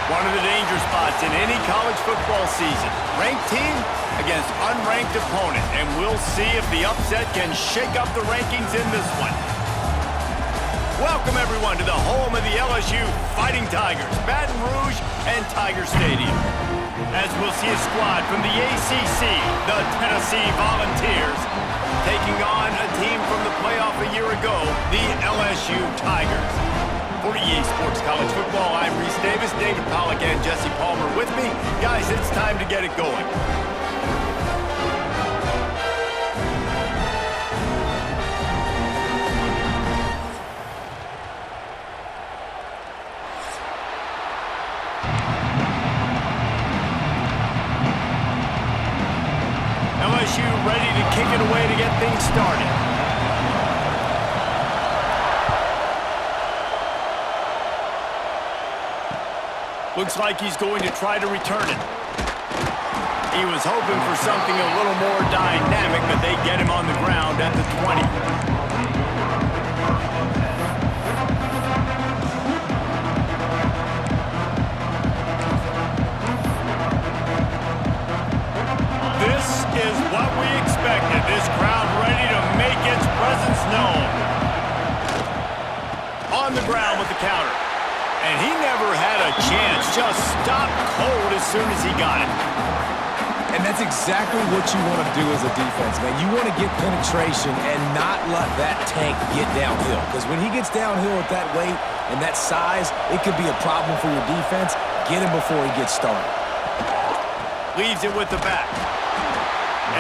One of the danger spots in any college football season. Ranked team against unranked opponent. And we'll see if the upset can shake up the rankings in this one. Welcome, everyone, to the home of the LSU Fighting Tigers, Baton Rouge and Tiger Stadium. As we'll see a squad from the ACC, the Tennessee Volunteers, taking on a team from the playoff a year ago, the LSU Tigers. For EA Sports College Football, I'm Reese Davis, David Pollack, and Jesse Palmer with me. Guys, it's time to get it going. LSU ready to kick it away to get things started. Looks like he's going to try to return it. He was hoping for something a little more dynamic, but they get him on the ground at the 20. This is what we expected. This crowd ready to make its presence known. On the ground with the counter. And he never had a chance. Just stopped cold as soon as he got it. And that's exactly what you want to do as a defense, man. You want to get penetration and not let that tank get downhill. Because when he gets downhill at that weight and that size, it could be a problem for your defense. Get him before he gets started. Leaves it with the back.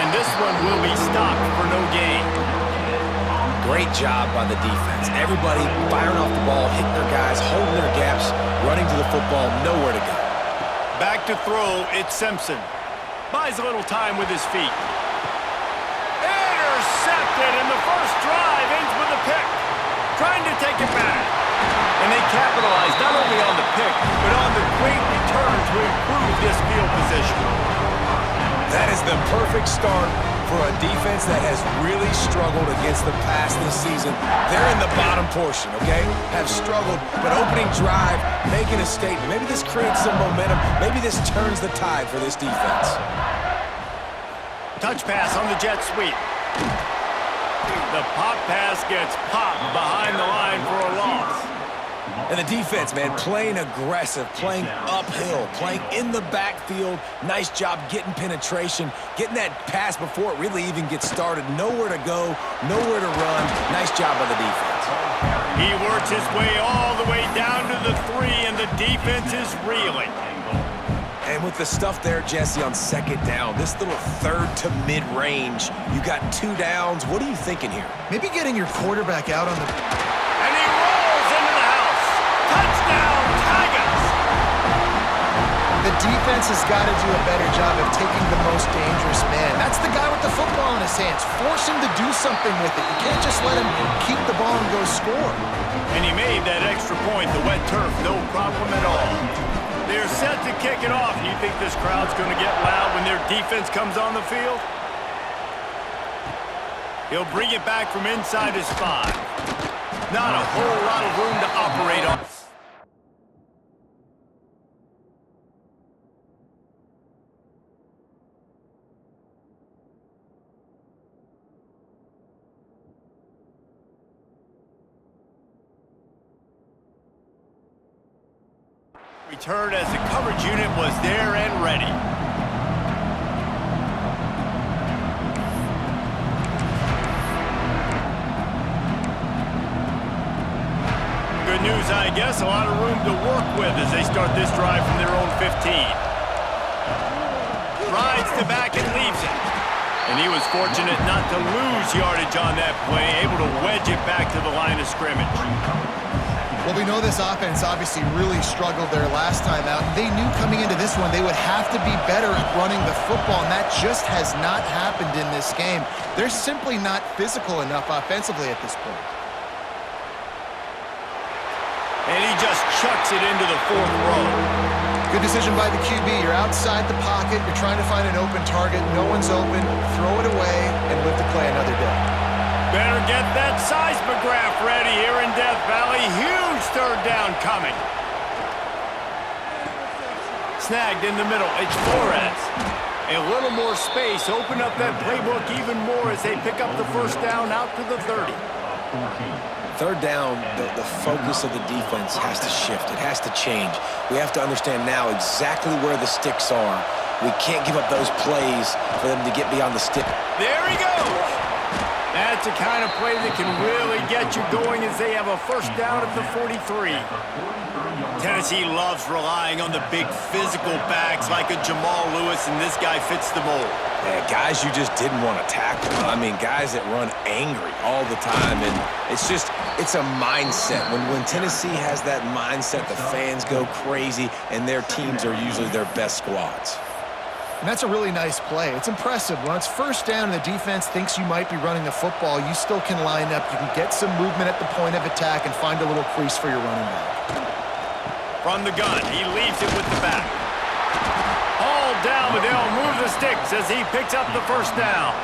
And this one will be stopped for no gain. Great job by the defense. Everybody firing off the ball, hitting their guys, holding their gaps, running to the football, nowhere to go. Back to throw, it's Simpson. Buys a little time with his feet. Intercepted, and the first drive ends with a pick. Trying to take it back. And they capitalize not only on the pick, but on the great return to improve this field position. That is the perfect start for a defense that has really struggled against the pass this season. They're in the bottom portion, okay? Have struggled, but opening drive, making a statement. Maybe this creates some momentum. Maybe this turns the tide for this defense. Touch pass on the jet sweep. The pop pass gets popped behind the line for a loss. And the defense, man, playing aggressive, playing uphill, playing in the backfield. Nice job getting penetration, getting that pass before it really even gets started. Nowhere to go, nowhere to run. Nice job by the defense. He works his way all the way down to the 3, and the defense is reeling. And with the stuff there, Jesse, on second down, this little third to mid-range, you got 2 downs. What are you thinking here? Maybe getting your quarterback out on the... And he rolls into the house. Touchdown, Tigers! The defense has got to do a better job of taking the most dangerous man. That's the guy with the football in his hands. Force him to do something with it. You can't just let him keep the ball and go score. And he made that extra point, the wet turf, no problem at all. They're set to kick it off. You think this crowd's going to get loud when their defense comes on the field? He'll bring it back from inside his 5. Not a whole lot of room to operate on. Return as the coverage unit was there and ready. Good news, I guess. A lot of room to work with as they start this drive from their own 15. Rides to back and leaves it. And he was fortunate not to lose yardage on that play, able to wedge it back to the line of scrimmage. Well, we know this offense obviously really struggled their last time out. They knew coming into this one they would have to be better at running the football, and that just has not happened in this game. They're simply not physical enough offensively at this point. And he just chucks it into the 4th row. Good decision by the QB. You're outside the pocket. You're trying to find an open target. No one's open. Throw it away and live to play another day. Better get that seismograph ready here in Death Valley. Huge 3rd down coming. snagged in the middle. It's Flores. A little more space. Open up that playbook even more as they pick up the first down out to the 30. Third down, the focus of the defense has to shift. It has to change. We have to understand now exactly where the sticks are. We can't give up those plays for them to get beyond the stick. There he goes. That's the kind of play that can really get you going as they have a first down at the 43. Tennessee loves relying on the big physical backs like a Jamal Lewis, and this guy fits the mold. Yeah, guys you just didn't want to tackle. I mean, guys that run angry all the time, and it's a mindset. When Tennessee has that mindset, the fans go crazy, and their teams are usually their best squads. And that's a really nice play. It's impressive. When it's first down and the defense thinks you might be running the football, you still can line up. You can get some movement at the point of attack and find a little crease for your running back. From the gun, he leaves it with the back. All down, but they'll move the sticks as he picks up the first down.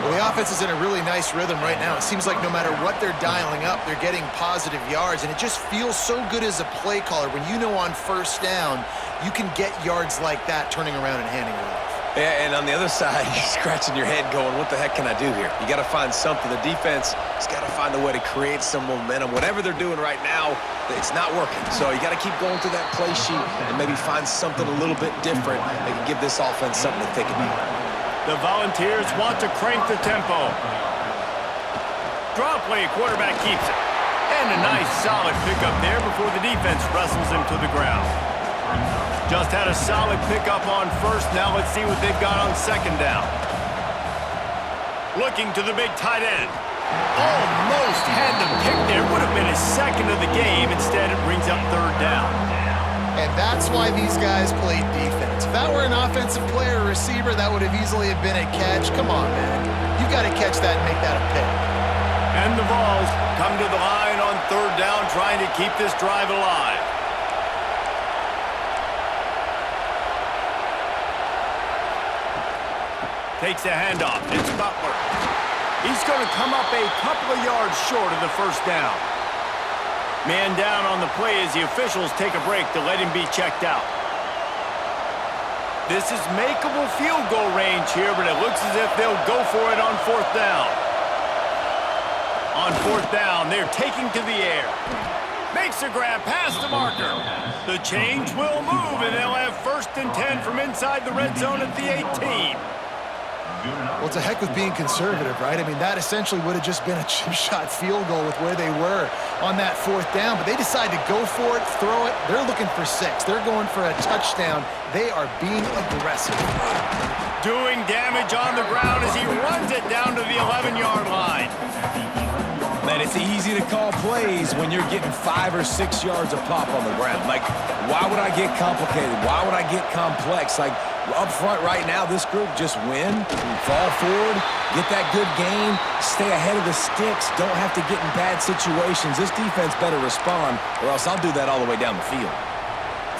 Well, the offense is in a really nice rhythm right now. It seems like no matter what they're dialing up, they're getting positive yards, and it just feels so good as a play caller when you know on first down you can get yards like that turning around and handing it off. Yeah, and on the other side, you're scratching your head going, what the heck can I do here? You got to find something. The defense has got to find a way to create some momentum. Whatever they're doing right now, it's not working. So you got to keep going through that play sheet and maybe find something a little bit different that can give this offense something to think about. The Volunteers want to crank the tempo. Draw play, quarterback keeps it. And a nice solid pickup there before the defense wrestles him to the ground. Just had a solid pickup on first. Now let's see what they've got on second down. Looking to the big tight end. Almost had the pick there. Would have been his second of the game. Instead, it brings up third down. And that's why these guys play defense. If that were an offensive player or receiver, that would have easily have been a catch. Come on, man. You got to catch that and make that a pick. And the Vols come to the line on third down, trying to keep this drive alive. Takes a handoff. It's Butler. He's going to come up a couple of yards short of the first down. Man down on the play as the officials take a break to let him be checked out. This is makeable field goal range here, but it looks as if they'll go for it on fourth down. On fourth down, they're taking to the air. Makes a grab past the marker. The change will move, and they'll have first and 10 from inside the red zone at the 18. Well, it's a heck of being conservative, right? I mean, that essentially would have just been a chip shot field goal with where they were on that fourth down, but they decide to go for it, throw it. They're looking for 6. They're going for a touchdown. They are being aggressive. Doing damage on the ground as he runs it down to the 11-yard line. Man, it's easy to call plays when you're getting 5 or 6 yards a pop on the ground. Like, why would I get complicated? Why would I get complex? Like, up front right now, this group just win, fall forward, get that good gain, stay ahead of the sticks, don't have to get in bad situations. This defense better respond, or else I'll do that all the way down the field.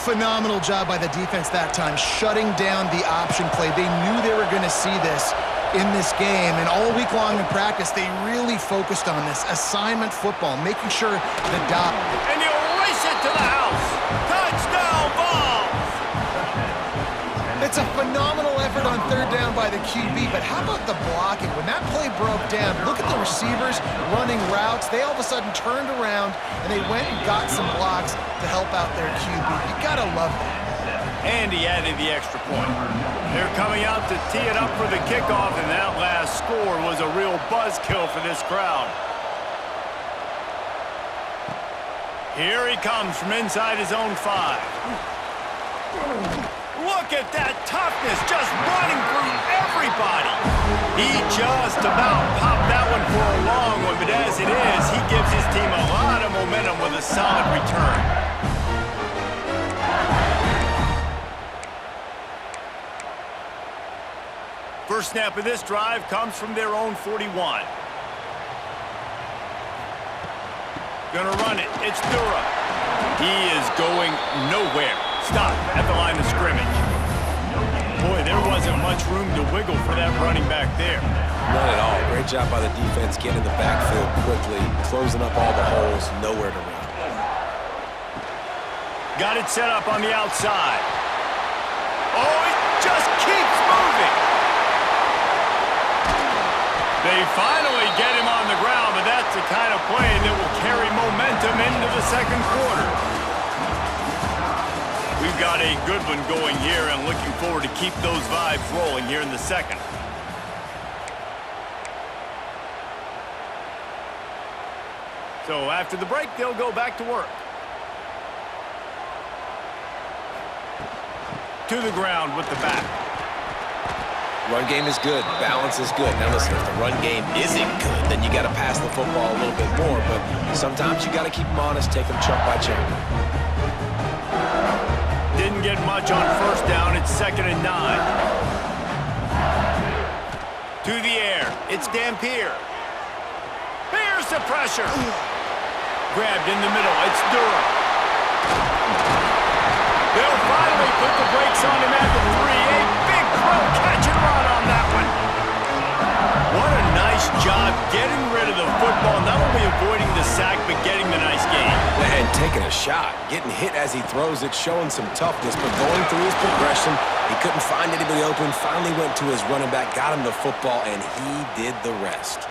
Phenomenal job by the defense that time, shutting down the option play. They knew they were going to see this in this game, and all week long in practice, they really focused on this assignment football, making sure the dot. And you race it to the house. Touchdown, Vols! It's a phenomenal effort on third down by the QB, but how about the blocking? When that play broke down, look at the receivers running routes. They all of a sudden turned around, and they went and got some blocks to help out their QB. You gotta love that. And he added the extra point. They're coming out to tee it up for the kickoff, and that last score was a real buzzkill for this crowd. Here he comes from inside his own 5. Look at that toughness, just running through everybody. He just about popped that one for a long one, but as it is, he gives his team a lot of momentum with a solid return. First snap of this drive comes from their own 41. Gonna run it. It's Dura. He is going nowhere. Stop at the line of scrimmage. Boy, there wasn't much room to wiggle for that running back there. None at all. Great job by the defense getting in the backfield quickly, closing up all the holes, nowhere to run. Got it set up on the outside. Oh, it just keeps moving. They finally get him on the ground, but that's the kind of play that will carry momentum into the second quarter. We've got a good one going here, and looking forward to keep those vibes rolling here in the second. So after the break, they'll go back to work. To the ground with the back. Run game is good. Balance is good. Now listen, if the run game isn't good, then you got to pass the football a little bit more. But sometimes you got to keep them honest, take them chunk by chunk. Didn't get much on first down. It's 2nd and 9. To the air. It's Dampier. Here's the pressure. Grabbed in the middle. It's Durham. They'll finally put the brakes on him at the 3. A big throw, catch and run on that one. What a nice job getting rid of the football, not only avoiding the sack, but getting the nice gain. And taking a shot, getting hit as he throws it, showing some toughness, but going through his progression, he couldn't find anybody open, finally went to his running back, got him the football, and he did the rest.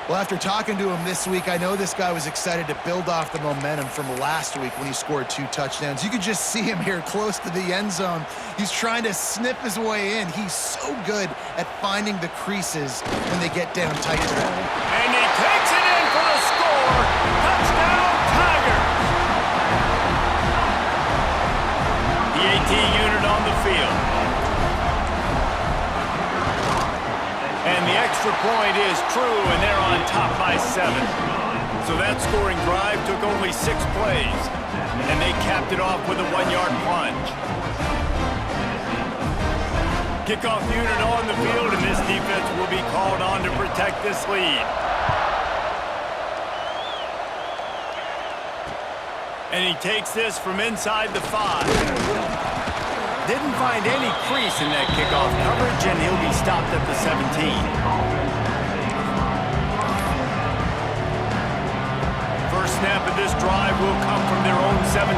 Well, after talking to him this week, I know this guy was excited to build off the momentum from last week when he scored 2 touchdowns. You could just see him here close to the end zone. He's trying to snip his way in. He's so good at finding the creases when they get down tight to him. And he takes it in for the score. Touchdown, Tigers! The AT unit on the field. And the extra point is true, and they're on top by 7. So that scoring drive took only 6 plays, and they capped it off with a 1-yard plunge. Kickoff unit on the field, and this defense will be called on to protect this lead. And he takes this from inside the 5. Didn't find any crease in that kickoff coverage, and he'll be stopped at the 17. First snap of this drive will come from their own 17.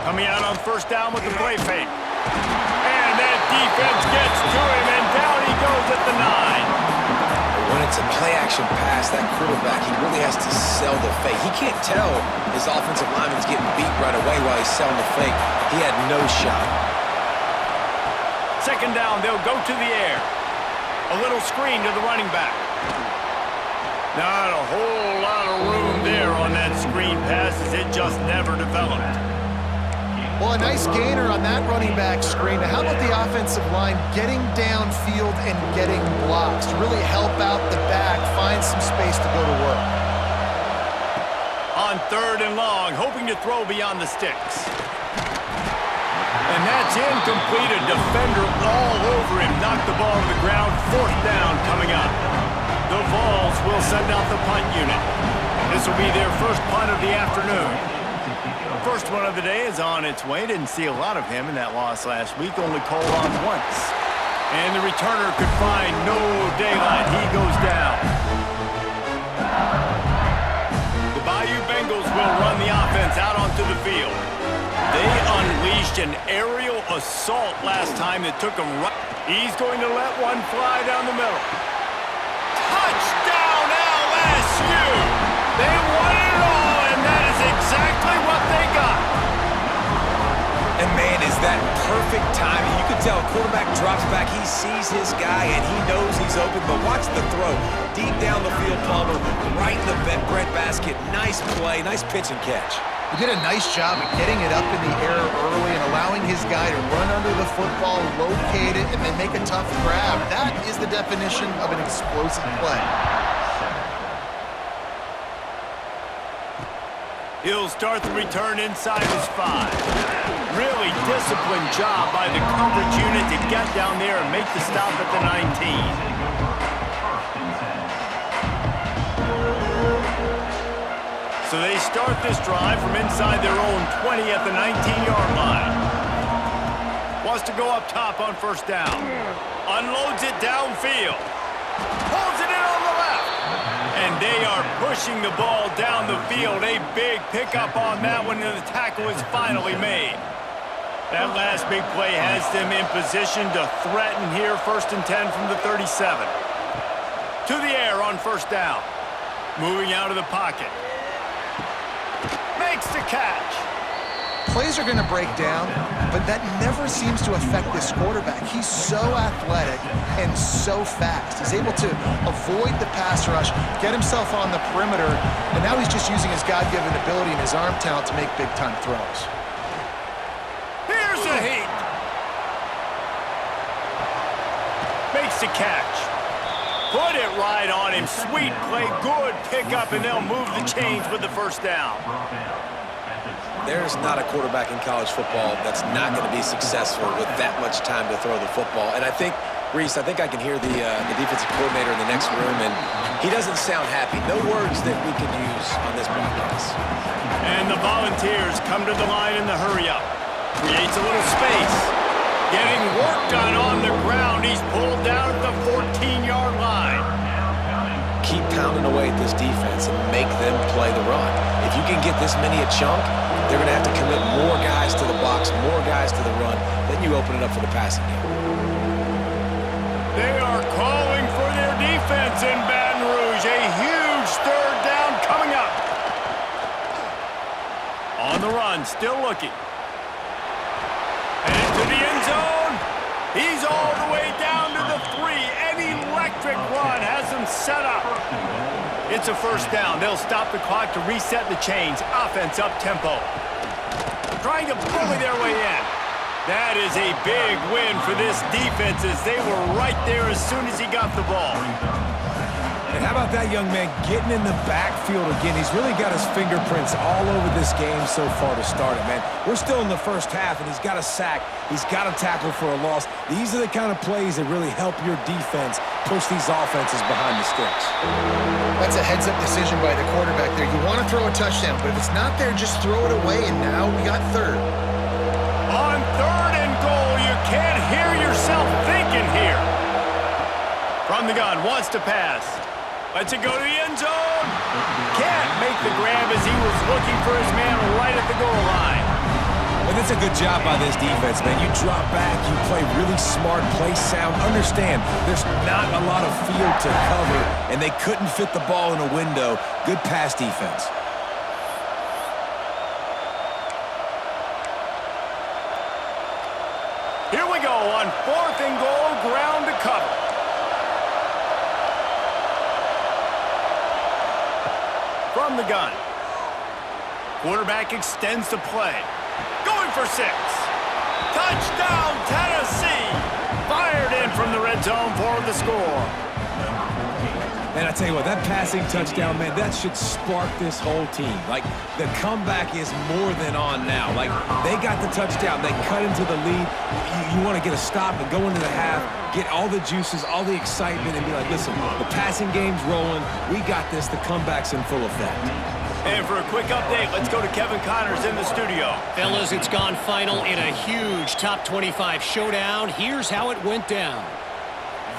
Coming out on first down with the play fake. And that defense gets to him, and down he goes at the 9. When it's a play-action pass, that quarterback, he really has to sell the fake. He can't tell his offensive lineman's getting beat right away while he's selling the fake. He had no shot. Second down, they'll go to the air. A little screen to the running back. Not a whole lot of room there on that screen pass, as it just never developed. Well, a nice gainer on that running back screen. Now, how about the offensive line getting downfield and getting blocks to really help out the back, find some space to go to work? On 3rd and long, hoping to throw beyond the sticks. And that's incomplete. A defender all over him. Knocked the ball to the ground. 4th down coming up. The Vols will send out the punt unit. This will be their first punt of the afternoon. First one of the day is on its way. Didn't see a lot of him in that loss last week. Only called on once. And the returner could find no daylight. He goes down. The Bayou Bengals will run the offense out onto the field. They unleashed an aerial assault last time that took him right. He's going to let one fly down the middle. Touchdown LSU! They won it all, and that is exactly what they got. And man, is that perfect timing. You can tell quarterback drops back, he sees his guy, and he knows he's open, but watch the throw. Deep down the field, Palmer, right in the bread basket. Nice play, nice pitch and catch. He did a nice job of getting it up in the air early and allowing his guy to run under the football, locate it, and then make a tough grab. That is the definition of an explosive play. He'll start the return inside his 5. Really disciplined job by the coverage unit to get down there and make the stop at the 19. So they start this drive from inside their own 20 at the 19-yard line. Wants to go up top on first down. Unloads it downfield. Pulls it in on the left. And they are pushing the ball down the field. field. A big pickup on that one, and the tackle is finally made. That last big play has them in position to threaten here. 1st and 10 from the 37. To the air on 1st down. Moving out of the pocket. Makes the catch. Plays are going to break down, but that never seems to affect this quarterback. He's so athletic and so fast. He's able to avoid the pass rush, get himself on the perimeter, and now he's just using his God-given ability and his arm talent to make big-time throws. Here's the heat. Makes the catch. Put it right on him. Sweet play, good pickup, and they'll move the chains with the 1st down. There's not a quarterback in college football that's not going to be successful with that much time to throw the football. And I think, Reese, I can hear the defensive coordinator in the next room, and he doesn't sound happy. No words that we can use on this broadcast. And the Volunteers come to the line in the hurry-up. Creates a little space. Getting work done on the ground. He's pulled down at the 14-yard line. Keep pounding away at this defense and make them play the run. If you can get this many a chunk, they're going to have to commit more guys to the box, more guys to the run. Then you open it up for the passing game. They are calling for their defense in Baton Rouge. A huge 3rd down coming up. On the run, still looking. And into the end zone. He's all the way down to the 3. An electric run has him set up. It's a 1st down. They'll stop the clock to reset the chains. Offense up tempo. Trying to bully their way in. That is a big win for this defense as they were right there as soon as he got the ball. And how about that young man getting in the backfield again? He's really got his fingerprints all over this game so far to start it, man. We're still in the 1st half, and he's got a sack. He's got a tackle for a loss. These are the kind of plays that really help your defense push these offenses behind the sticks. That's a heads-up decision by the quarterback there. You want to throw a touchdown, but if it's not there, just throw it away, and now we got 3rd. On 3rd and goal, you can't hear yourself thinking here. From the gun, wants to pass. Lets it go to the end zone. Can't make the grab as he was looking for his man right at the goal line. But that's a good job by this defense, man. You drop back, you play really smart, play sound. Understand, there's not a lot of field to cover, and they couldn't fit the ball in a window. Good pass defense. Here we go on 4th and goal, ground to cover. From the gun. Quarterback extends the play. Going for 6. Touchdown, Tennessee. Fired in from the red zone for the score. And I tell you what, that passing touchdown, man, that should spark this whole team. Like, the comeback is more than on now. Like, they got the touchdown. They cut into the lead. You want to get a stop and go into the half, get all the juices, all the excitement, and be like, listen, the passing game's rolling. We got this. The comeback's in full effect. And for a quick update, let's go to Kevin Connors in the studio. Fellas, it's gone final in a huge top 25 showdown. Here's how it went down.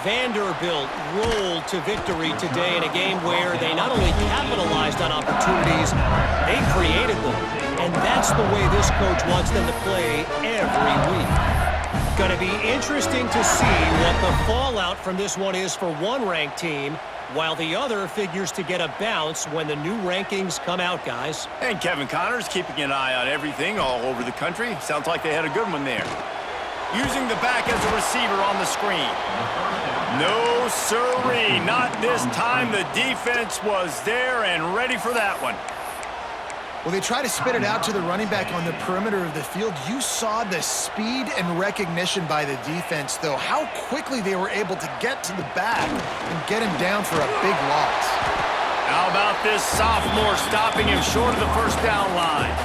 Vanderbilt rolled to victory today in a game where they not only capitalized on opportunities, they created them. And that's the way this coach wants them to play every week. Going to be interesting to see what the fallout from this one is for one ranked team, while the other figures to get a bounce when the new rankings come out, guys. And Kevin Connors keeping an eye on everything all over the country. Sounds like they had a good one there. Using the back as a receiver on the screen. No siree, not this time. The defense was there and ready for that one. Well, they try to spit it out to the running back on the perimeter of the field. You saw the speed and recognition by the defense, though. How quickly they were able to get to the back and get him down for a big loss. How about this sophomore stopping him short of the first down line?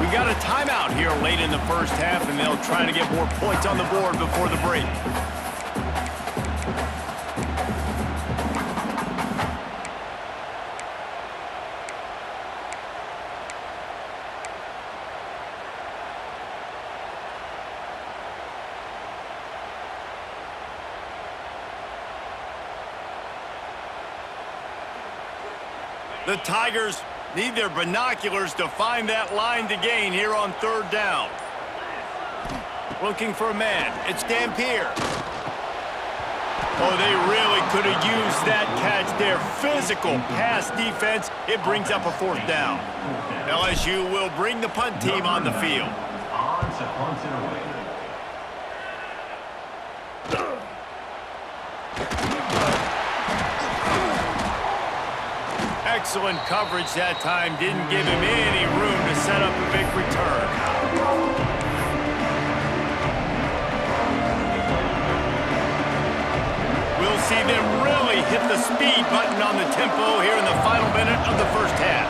We got a timeout here late in the first half, and they'll try to get more points on the board before the break. The Tigers Need their binoculars to find that line to gain here on third down. Looking for a man. It's Dampier. Oh, they really could have used that catch there. Physical pass defense. It brings up a fourth down. LSU will bring the punt team on the field. Excellent coverage that time. Didn't give him any room to set up a big return. We'll see them really hit the speed button on the tempo here in the final minute of the first half.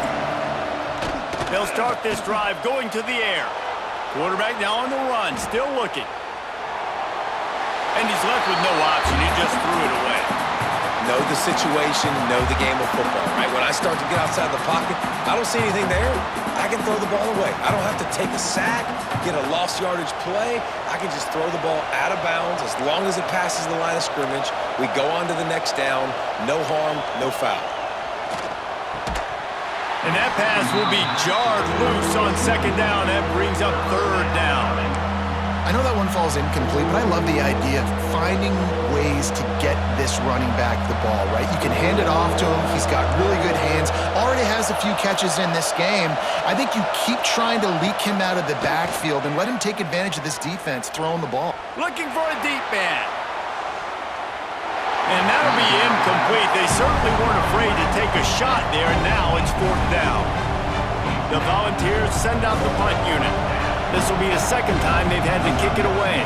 They'll start this drive going to the air. Quarterback now on the run, still looking. And he's left with no option. He just threw it away. Know the situation, know the game of football, right? When I start to get outside the pocket, I don't see anything there, I can throw the ball away. I don't have to take a sack, get a lost yardage play. I can just throw the ball out of bounds as long as it passes the line of scrimmage. We go on to the next down. No harm, no foul. And that pass will be jarred loose on second down. That brings up third down. I know that one falls incomplete, but I love the idea of finding ways to get this running back the ball, right? You can hand it off to him. He's got really good hands. Already has a few catches in this game. I think you keep trying to leak him out of the backfield and let him take advantage of this defense throwing the ball. Looking for a deep man. And that'll be incomplete. They certainly weren't afraid to take a shot there, and now it's fourth down. The Volunteers send out the punt unit. This will be the second time they've had to kick it away.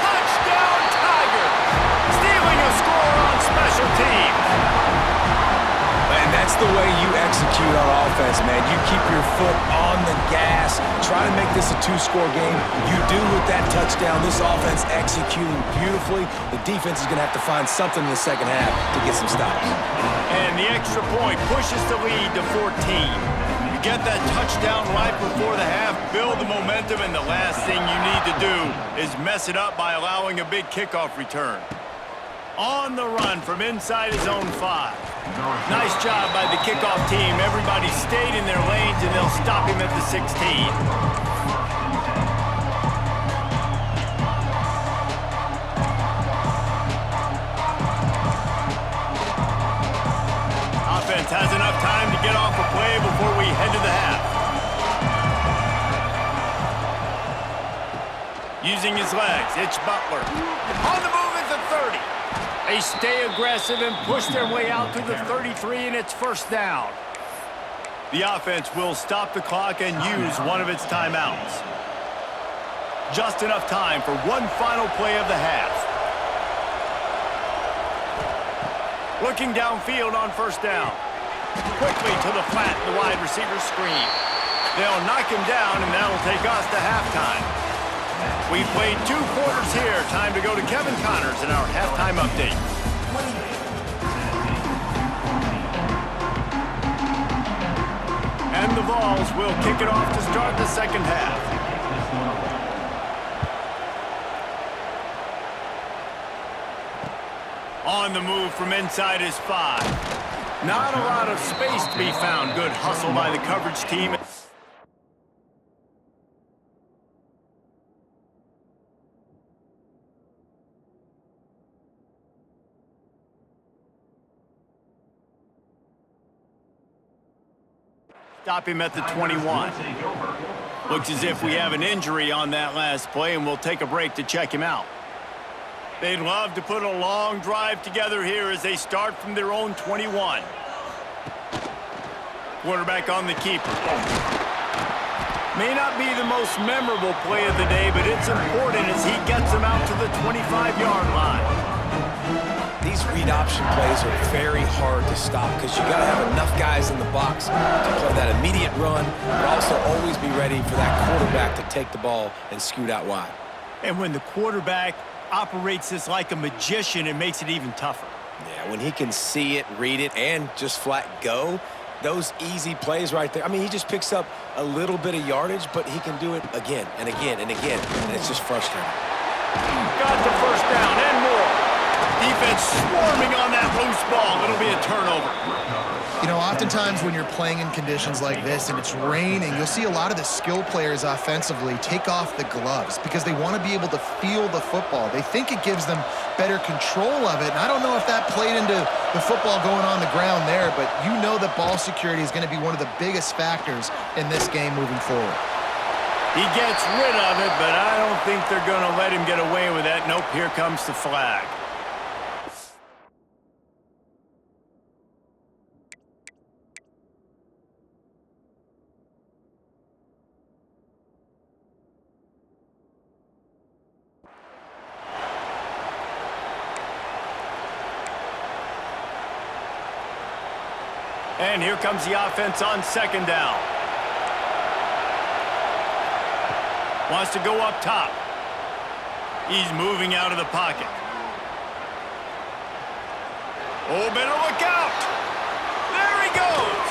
Touchdown Tigers! Stealing a score on special teams. And that's the way you execute on offense, man. You keep your foot on the gas, try to make this a two-score game. You do with that touchdown. This offense executing beautifully. The defense is going to have to find something in the second half to get some stops. And the extra point pushes the lead to 14. You get that touchdown right before the half, build the momentum, and the last thing you need to do is mess it up by allowing a big kickoff return. On the run from inside his own 5. Nice job by the kickoff team. Everybody stayed in their lanes, and they'll stop him at the 16. Offense has enough time to get off a play before we head to the half. Using his legs, it's Butler. On the move at the 30. They stay aggressive and push their way out to the 33, and it's first down. The offense will stop the clock and use one of its timeouts. Just enough time for one final play of the half. Looking downfield on first down. Quickly to the flat, the wide receiver screen. They'll knock him down, and that'll take us to halftime. We've played 2 quarters here. Time to go to Kevin Connors in our halftime update. And the Vols will kick it off to start the second half. On the move from inside his 5. Not a lot of space to be found. Good hustle by the coverage team. Stop him at the 21. Looks as if we have an injury on that last play, and we'll take a break to check him out. They'd love to put a long drive together here as they start from their own 21. Quarterback on the keeper. May not be the most memorable play of the day, but it's important as he gets them out to the 25-yard line. These read option plays are very hard to stop because you got to have enough guys in the box to play that immediate run, but also always be ready for that quarterback to take the ball and scoot out wide. And when the quarterback operates this like a magician, it makes it even tougher. Yeah, when he can see it, read it, and just flat go, those easy plays right there. I mean, he just picks up a little bit of yardage, but he can do it again and again and again, and it's just frustrating. Got the first down and more. Defense swarming on that loose ball. It'll be a turnover. You know, oftentimes when you're playing in conditions like this and it's raining, you'll see a lot of the skill players offensively take off the gloves because they want to be able to feel the football. They think it gives them better control of it. And I don't know if that played into the football going on the ground there, but you know that ball security is going to be one of the biggest factors in this game moving forward. He gets rid of it, but I don't think they're going to let him get away with that. Nope, here comes the flag. And here comes the offense on second down. Wants to go up top. He's moving out of the pocket. Oh, better look out. There he goes.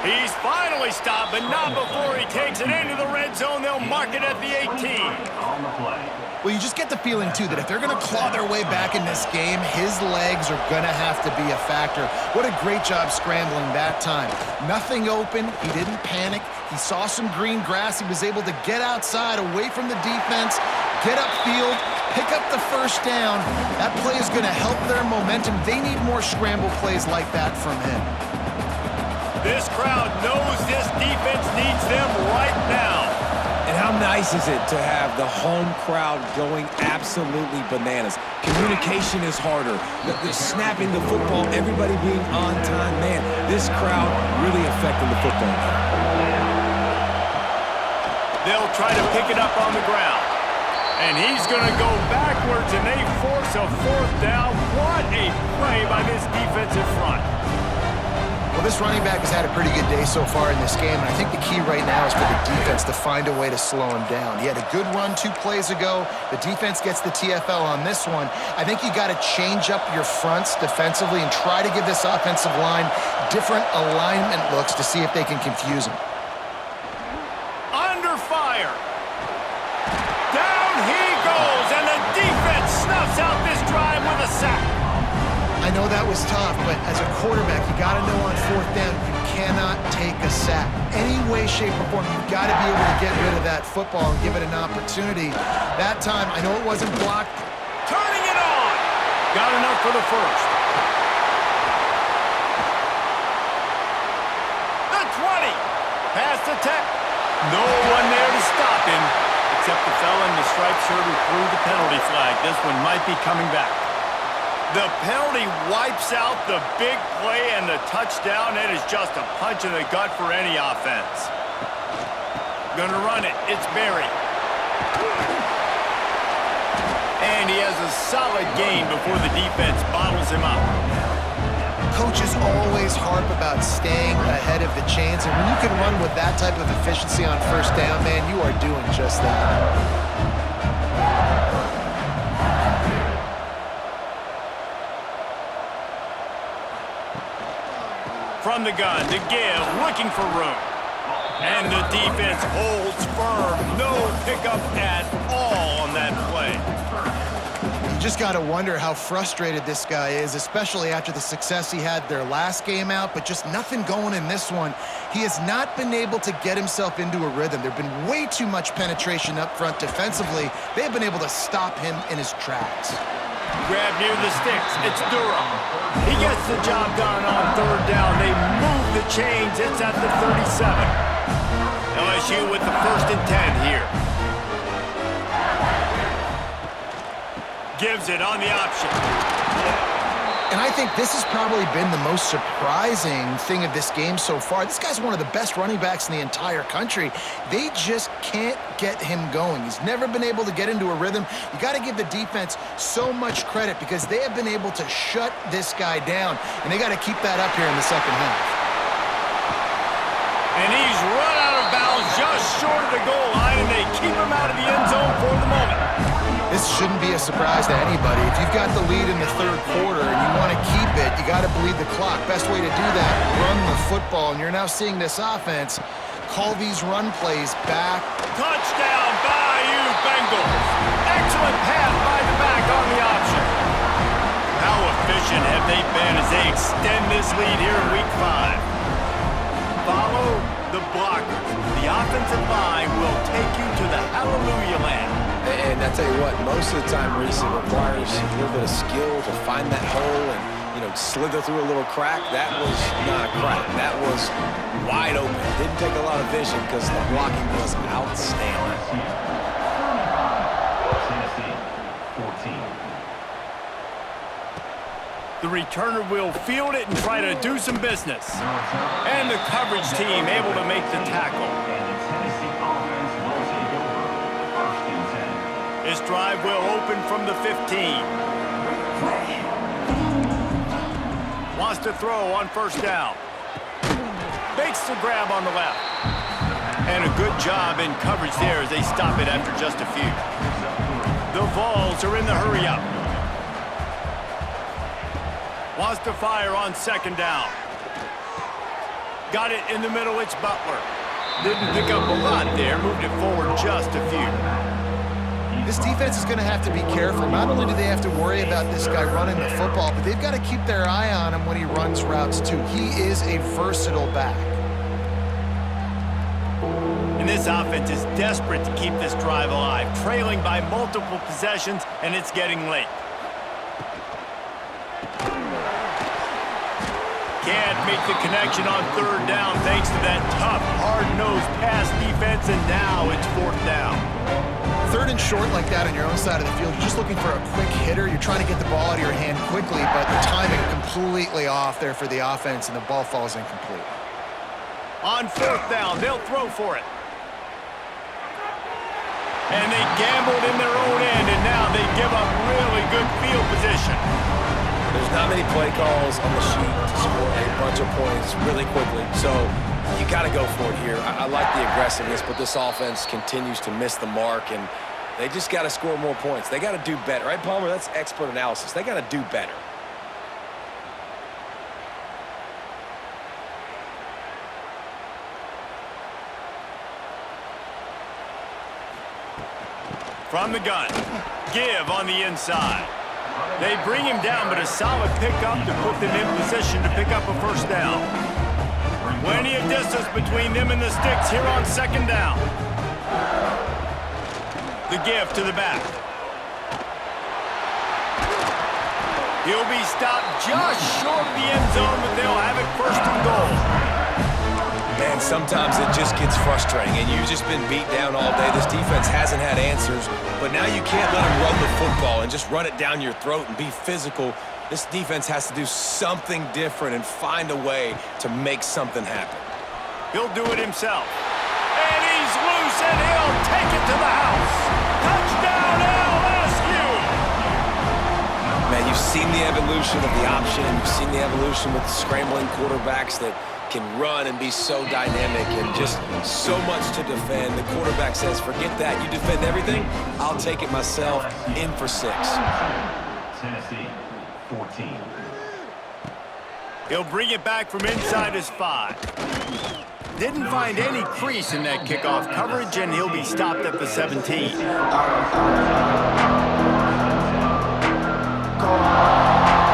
He's finally stopped, but not before he takes it into the red zone. They'll mark it at the 18. Well, you just get the feeling, too, that if they're going to claw their way back in this game, his legs are going to have to be a factor. What a great job scrambling that time. Nothing open. He didn't panic. He saw some green grass. He was able to get outside, away from the defense, get upfield, pick up the first down. That play is going to help their momentum. They need more scramble plays like that from him. This crowd knows this defense needs them right now. And how nice is it to have the home crowd going absolutely bananas? Communication is harder. The snapping the football, everybody being on time. Man, this crowd really affecting the football game. They'll try to pick it up on the ground. And he's going to go backwards, and they force a fourth down. What a play by this defensive front. Well, this running back has had a pretty good day so far in this game, and I think the key right now is for the defense to find a way to slow him down. He had a good run 2 plays ago. The defense gets the TFL on this one. I think you got to change up your fronts defensively and try to give this offensive line different alignment looks to see if they can confuse him. Under fire. Down he goes, and the defense snuffs out this drive with a sack. I know that was tough, but as a quarterback, you got to know on 4th down, you cannot take a sack. Any way, shape, or form, you've got to be able to get rid of that football and give it an opportunity. That time, I know it wasn't blocked. Turning it on. Got enough for the first. The 20. Past the 10. No one there to stop him, except the fella in the striped shirt who threw the penalty flag. This one might be coming back. The penalty wipes out the big play and the touchdown. It is just a punch in the gut for any offense. Gonna run it. It's Berry. And he has a solid gain before the defense bottles him up. Coaches always harp about staying ahead of the chains, and when you can run with that type of efficiency on 1st down, man, you are doing just that. From the gun to give, looking for room. And the defense holds firm. No pickup at all on that play. You just got to wonder how frustrated this guy is, especially after the success he had their last game out, but just nothing going in this one. He has not been able to get himself into a rhythm. There have been way too much penetration up front defensively. They've been able to stop him in his tracks. Grab near the sticks. It's Durham. He gets the job done on 3rd down. They move the chains. It's at the 37. LSU with the 1st and 10 here. Gives it on the option. And I think this has probably been the most surprising thing of this game so far. This guy's one of the best running backs in the entire country. They just can't get him going. He's never been able to get into a rhythm. You got to give the defense so much credit because they have been able to shut this guy down, and they got to keep that up here in the second half. And he's run out of bounds just short of the goal line, and they keep him out of the end zone for the moment. This This shouldn't be a surprise to anybody. If you've got the lead in the third quarter and you want to keep it, you got to bleed the clock. Best way to do that, run the football. And you're now seeing this offense call these run plays back. Touchdown, Bayou Bengals. Excellent pass by the back on the option. How efficient have they been as they extend this lead here in Week 5? Follow the blockers. The offensive line will take you to the hallelujah land. And I tell you what, most of the time, Reese, it requires a little bit of skill to find that hole and, slither through a little crack. That was not a crack. That was wide open. Didn't take a lot of vision because the blocking was outstanding. Tennessee, 14. The returner will field it and try to do some business. And the coverage team able to make the tackle. This drive will open from the 15. Wants to throw on first down. Makes the grab on the left. And a good job in coverage there as they stop it after just a few. The Vols are in the hurry-up. Wants to fire on second down. Got it in the middle, it's Butler. Didn't pick up a lot there, moved it forward just a few. This defense is going to have to be careful. Not only do they have to worry about this guy running the football, but they've got to keep their eye on him when he runs routes too. He is a versatile back. And this offense is desperate to keep this drive alive, trailing by multiple possessions, and it's getting late. Can't make the connection on third down thanks to that tough, hard-nosed pass defense, and now it's fourth down. Third and short like that on your own side of the field, you're just looking for a quick hitter. You're trying to get the ball out of your hand quickly, but the timing completely off there for the offense, and the ball falls incomplete. On fourth down, they'll throw for it. And they gambled in their own end, and now they give up really good field position. There's not many play calls on the sheet to score a bunch of points really quickly, so you got to go for it here. I like the aggressiveness, but this offense continues to miss the mark, and they just got to score more points. They got to do better, right, Palmer? That's expert analysis. They got to do better. From the gun, give on the inside. They bring him down, but a solid pickup to put them in position to pick up a first down. Plenty of distance between them and the sticks here on second down. The give to the back. He'll be stopped just short of the end zone, but they'll have it first and goal. Man, sometimes it just gets frustrating, and you've just been beat down all day. This defense hasn't had answers, but now you can't let them run the football and just run it down your throat and be physical. This defense has to do something different and find a way to make something happen. He'll do it himself. And he's loose, and he'll take it to the house. Touchdown, LSU! Man, you've seen the evolution of the option. You've seen the evolution with the scrambling quarterbacks that can run and be so dynamic and just so much to defend. The quarterback says, forget that. You defend everything, I'll take it myself. In for 6. Tennessee, 14. He'll bring it back from inside his 5. Didn't find any crease in that kickoff coverage, and he'll be stopped at the 17.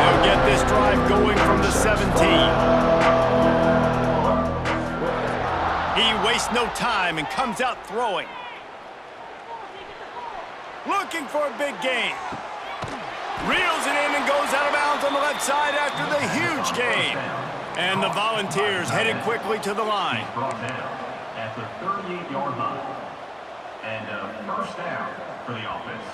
They'll get this drive going from the 17. He wastes no time and comes out throwing. Looking for a big gain. Reels it in and goes out of bounds on the left side after the huge gain. And the Volunteers headed quickly to the line. Brought down at the 38-yard line. And a first down for the offense.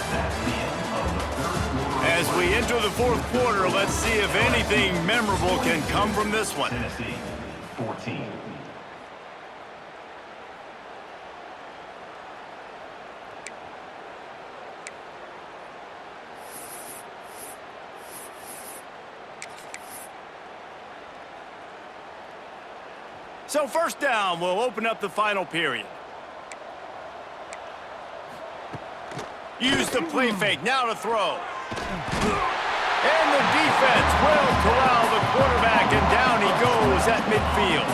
That's the end of the third quarter. As we enter the fourth quarter, let's see if anything memorable can come from this one. Tennessee, 14. So first down will open up the final period. Use the play fake, now to throw. And the defense will corral the quarterback, and down he goes at midfield.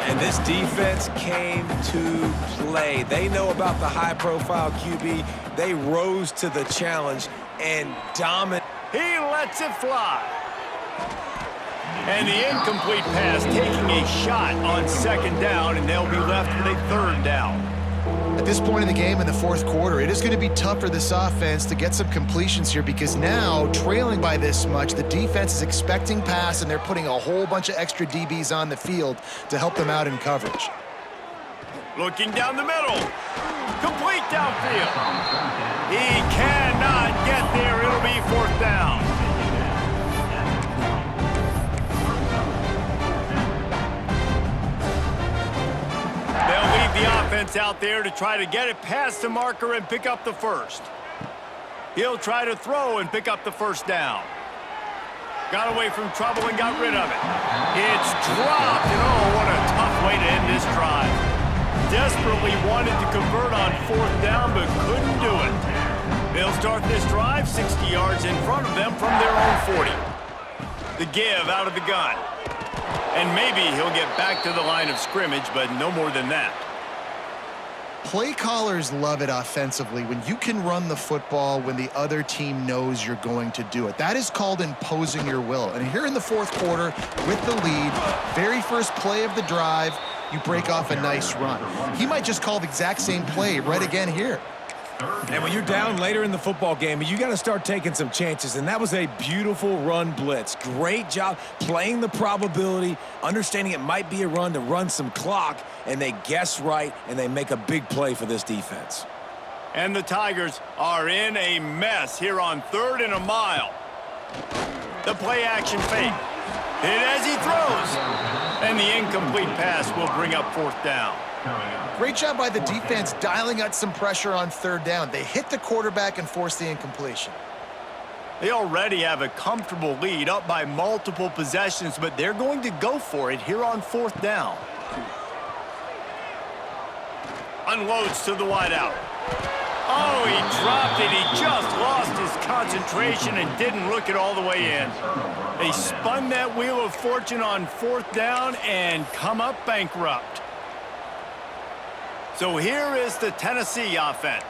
And this defense came to play. They know about the high-profile QB. They rose to the challenge and dominated. He lets it fly. And the incomplete pass taking a shot on second down, and they'll be left with a third down. At this point in the game, in the fourth quarter, it is going to be tough for this offense to get some completions here because now, trailing by this much, the defense is expecting pass, and they're putting a whole bunch of extra DBs on the field to help them out in coverage. Looking down the middle. Complete downfield. He cannot get there. It'll be fourth down. They'll leave the offense out there to try to get it past the marker and pick up the first. He'll try to throw and pick up the first down. Got away from trouble and got rid of it. It's dropped, and oh, what a tough way to end this drive. Desperately wanted to convert on fourth down, but couldn't do it. They'll start this drive 60 yards in front of them from their own 40. The give out of the gun. And maybe he'll get back to the line of scrimmage, but no more than that. Play callers love it offensively when you can run the football when the other team knows you're going to do it. That is called imposing your will. And here in the fourth quarter, with the lead, very first play of the drive, you break off a nice run. He might just call the exact same play right again here. And when you're down later in the football game, you got to start taking some chances, and that was a beautiful run blitz. Great job playing the probability, understanding it might be a run to run some clock, and they guess right, and they make a big play for this defense. And the Tigers are in a mess here on 3rd and a mile. The play action fake. Hit as he throws. And the incomplete pass will bring up fourth down. Great job by the defense dialing out some pressure on third down. They hit the quarterback and forced the incompletion. They already have a comfortable lead up by multiple possessions, but they're going to go for it here on fourth down. Unloads to the wideout. Oh, he dropped it. He just lost his concentration and didn't look it all the way in. They spun that wheel of fortune on fourth down and come up bankrupt. So here is the Tennessee offense.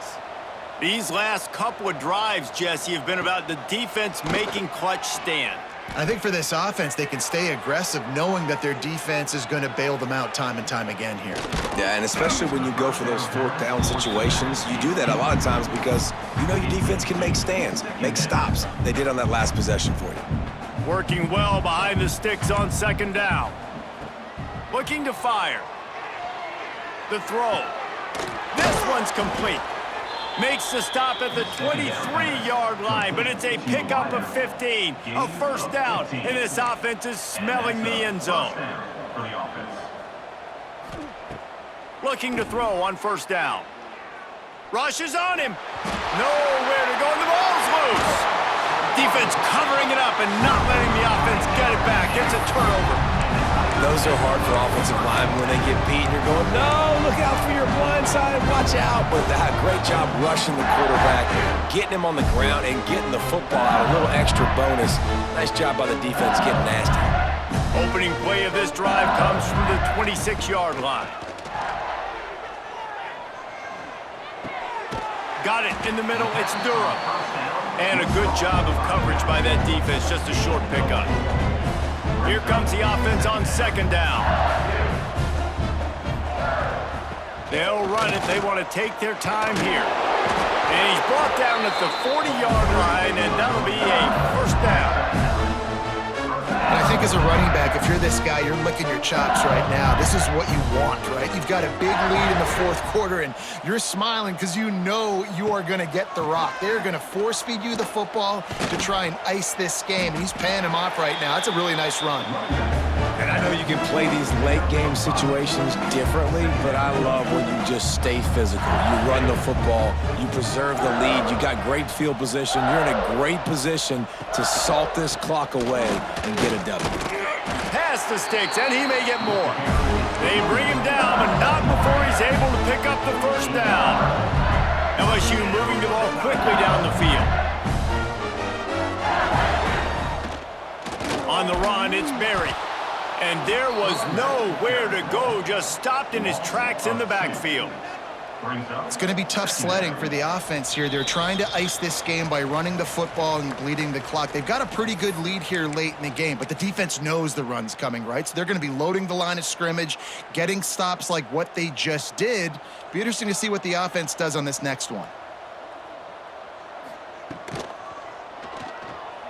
These last couple of drives, Jesse, have been about the defense making clutch stand. I think for this offense, they can stay aggressive knowing that their defense is going to bail them out time and time again here. Yeah, and especially when you go for those fourth down situations, you do that a lot of times because you know your defense can make stands, make stops. They did on that last possession for you. Working well behind the sticks on second down. Looking to fire. The throw. This one's complete. Makes the stop at the 23-yard line, but it's a pickup of 15. A first down, and this offense is smelling the end zone. Looking to throw on first down. Rushes on him. Nowhere to go, and the ball's loose. Defense covering it up and not letting the offense get it back. It's a turnover. Those are hard for offensive linemen when they get beat. You're going, no, look out for your blind side, watch out. But they had a great job rushing the quarterback, getting him on the ground, and getting the football out. A little extra bonus. Nice job by the defense getting nasty. Opening play of this drive comes from the 26-yard line. Got it in the middle. It's Durham. And a good job of coverage by that defense. Just a short pickup. Here comes the offense on second down. They'll run it. They want to take their time here. And he's brought down at the 40-yard line, and that'll be a first down. And I think as a running back, if you're this guy, you're licking your chops right now. This is what you want, right? You've got a big lead in the fourth quarter, and you're smiling because you know you are going to get the rock. They're going to force-feed you the football to try and ice this game, and he's paying him off right now. That's a really nice run. And I know you can play these late-game situations differently, but I love when you just stay physical. You run the football, you preserve the lead, you got great field position. You're in a great position to salt this clock away and get a W. Past the sticks, and he may get more. They bring him down, but not before he's able to pick up the first down. LSU moving the ball quickly down the field. On the run, it's Berry. And there was nowhere to go, just stopped in his tracks in the backfield. It's going to be tough sledding for the offense here. They're trying to ice this game by running the football and bleeding the clock. They've got a pretty good lead here late in the game, but the defense knows the run's coming, right? So they're going to be loading the line of scrimmage, getting stops like what they just did. Be interesting to see what the offense does on this next one.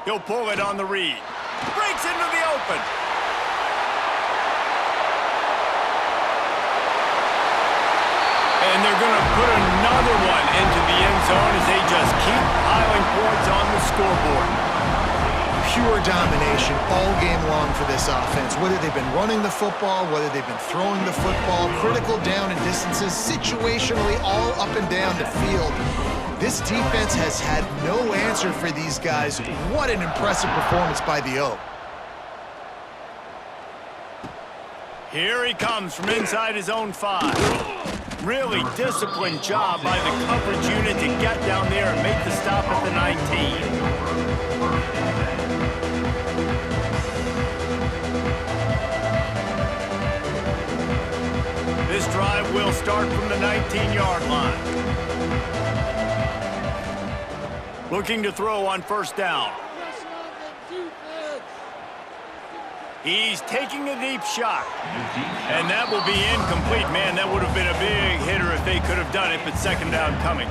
He'll pull it on the read. Breaks into the open. And they're going to put another one into the end zone as they just keep piling points on the scoreboard. Pure domination all game long for this offense. Whether they've been running the football, whether they've been throwing the football, critical down and distances, situationally all up and down the field. This defense has had no answer for these guys. What an impressive performance by the O. Here he comes from inside his own 5. Really disciplined job by the coverage unit to get down there and make the stop at the 19. This drive will start from the 19-yard line. Looking to throw on first down. He's taking a deep shot. And that will be incomplete. Man, that would have been a big hitter if they could have done it, but second down coming.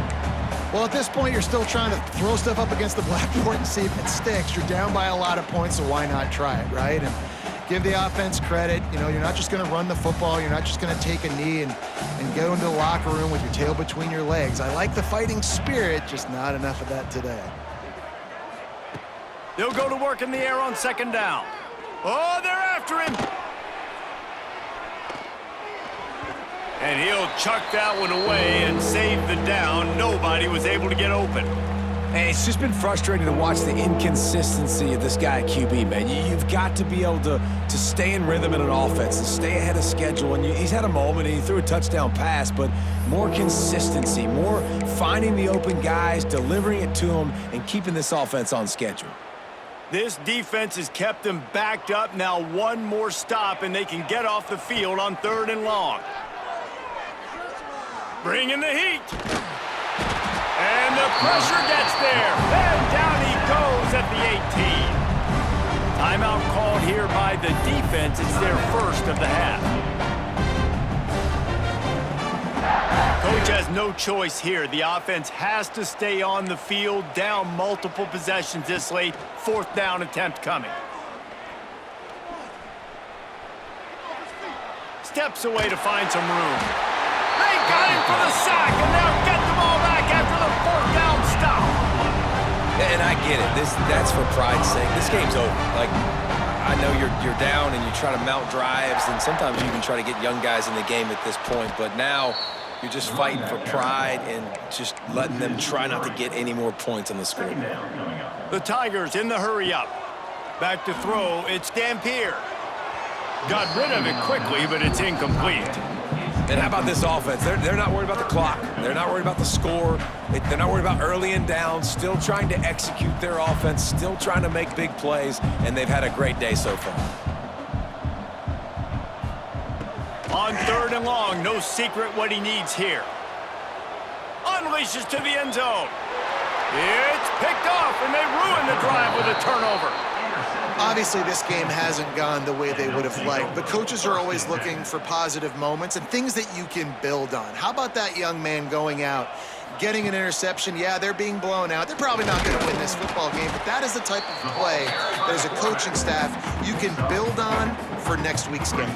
Well, at this point, you're still trying to throw stuff up against the blackboard and see if it sticks. You're down by a lot of points, so why not try it, right? And give the offense credit. You know, you're not just going to run the football. You're not just going to take a knee and go into the locker room with your tail between your legs. I like the fighting spirit, just not enough of that today. They'll go to work in the air on second down. Oh, they're after him. And he'll chuck that one away and save the down. Nobody was able to get open. And it's just been frustrating to watch the inconsistency of this guy at QB, man. You've got to be able to stay in rhythm in an offense and stay ahead of schedule. And he's had a moment and he threw a touchdown pass, but more consistency, more finding the open guys, delivering it to them, and keeping this offense on schedule. This defense has kept them backed up. Now one more stop, and they can get off the field on 3rd and long. Bring in the heat. And the pressure gets there. And down he goes at the 18. Timeout called here by the defense. It's their first of the half. Coach has no choice here. The offense has to stay on the field, down multiple possessions this late. 4th down attempt coming. Steps away to find some room. They got him for the sack, and they'll get the ball back after the 4th down stop. And I get it. That's for pride's sake. This game's over. Like, I know you're down and you try to mount drives, and sometimes you even try to get young guys in the game at this point. But now you're just fighting for pride and just letting them try not to get any more points on the scoreboard. The Tigers in the hurry-up. Back to throw, it's Dampier. Got rid of it quickly, but it's incomplete. And how about this offense? They're not worried about the clock. They're not worried about the score. They're not worried about early and down. Still trying to execute their offense. Still trying to make big plays. And they've had a great day so far. On 3rd and long, no secret what he needs here. Unleashes to the end zone. It's picked off, and they ruin the drive with a turnover. Obviously, this game hasn't gone the way they would have liked, but coaches are always looking for positive moments and things that you can build on. How about that young man going out, getting an interception? Yeah, they're being blown out. They're probably not going to win this football game, but that is the type of play that as a coaching staff you can build on for next week's game.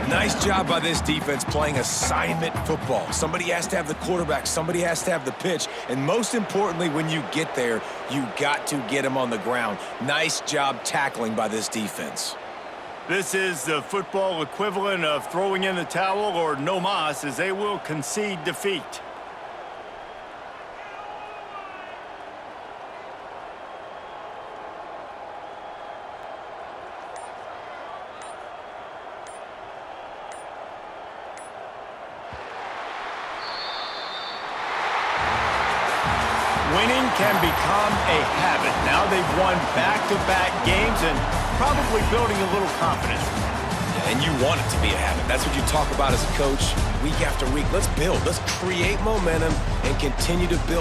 Nice job by this defense playing assignment football. Somebody has to have the quarterback. Somebody has to have the pitch. And most importantly, when you get there, you got to get them on the ground. Nice job tackling by this defense. This is the football equivalent of throwing in the towel or no mas, as they will concede defeat. can become a habit. Now they've won back-to-back games and probably building a little confidence. And you want it to be a habit. That's what you talk about as a coach week after week. Let's build. Let's create momentum and continue to build.